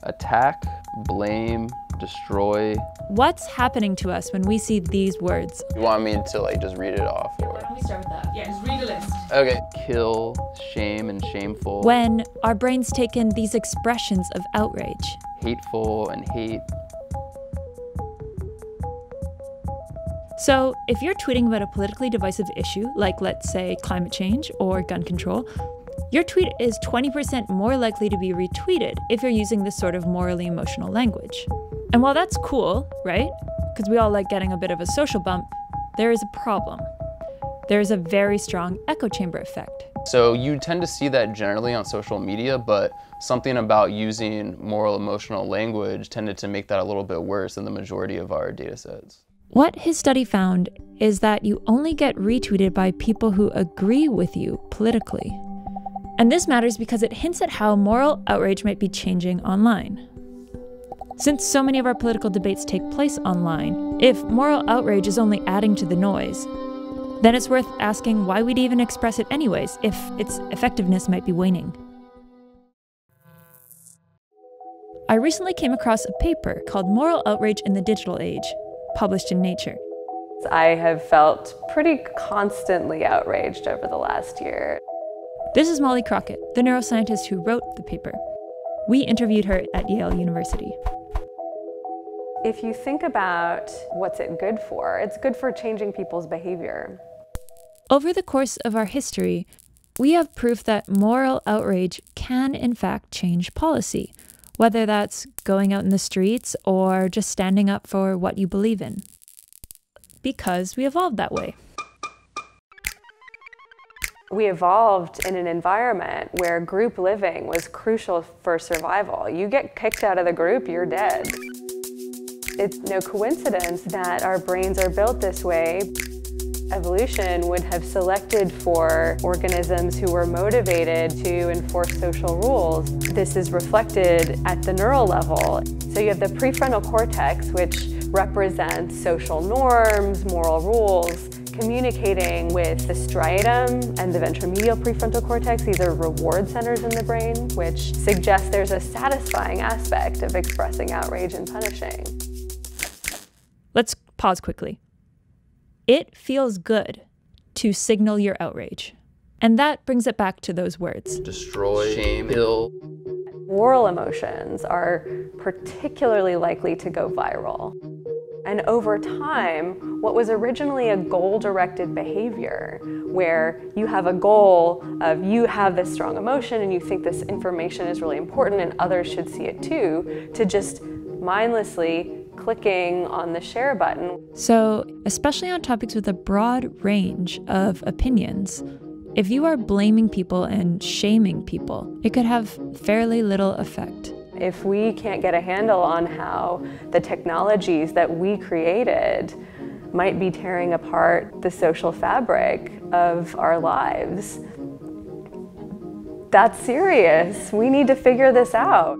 Attack, blame, destroy. What's happening to us when we see these words? You want me to like just read it off? Or? Why don't we start with that? Yeah, just read a list. Okay. Kill, shame, and shameful. When our brains take in these expressions of outrage. Hateful and hate. So if you're tweeting about a politically divisive issue, like let's say climate change or gun control, your tweet is 20% more likely to be retweeted if you're using this sort of morally emotional language. And while that's cool, right? Because we all like getting a bit of a social bump, there is a problem. There is a very strong echo chamber effect. So you tend to see that generally on social media, but something about using moral emotional language tended to make that a little bit worse in the majority of our data sets. What his study found is that you only get retweeted by people who agree with you politically. And this matters because it hints at how moral outrage might be changing online. Since so many of our political debates take place online, if moral outrage is only adding to the noise, then it's worth asking why we'd even express it anyways if its effectiveness might be waning. I recently came across a paper called Moral Outrage in the Digital Age, published in Nature. I have felt pretty constantly outraged over the last year. This is Molly Crockett, the neuroscientist who wrote the paper. We interviewed her at Yale University. If you think about what's it good for, it's good for changing people's behavior. Over the course of our history, we have proof that moral outrage can in fact change policy, whether that's going out in the streets or just standing up for what you believe in. Because we evolved that way. We evolved in an environment where group living was crucial for survival. You get kicked out of the group, you're dead. It's no coincidence that our brains are built this way. Evolution would have selected for organisms who were motivated to enforce social rules. This is reflected at the neural level. So you have the prefrontal cortex, which represents social norms, moral rules, communicating with the striatum and the ventromedial prefrontal cortex. These are reward centers in the brain, which suggests there's a satisfying aspect of expressing outrage and punishing. Let's pause quickly. It feels good to signal your outrage. And that brings it back to those words. Destroy, shame, kill. Moral emotions are particularly likely to go viral. And over time, what was originally a goal-directed behavior, where you have a goal of you have this strong emotion and you think this information is really important and others should see it too, to just mindlessly clicking on the share button. So, especially on topics with a broad range of opinions, if you are blaming people and shaming people, it could have fairly little effect. If we can't get a handle on how the technologies that we created might be tearing apart the social fabric of our lives, that's serious. We need to figure this out.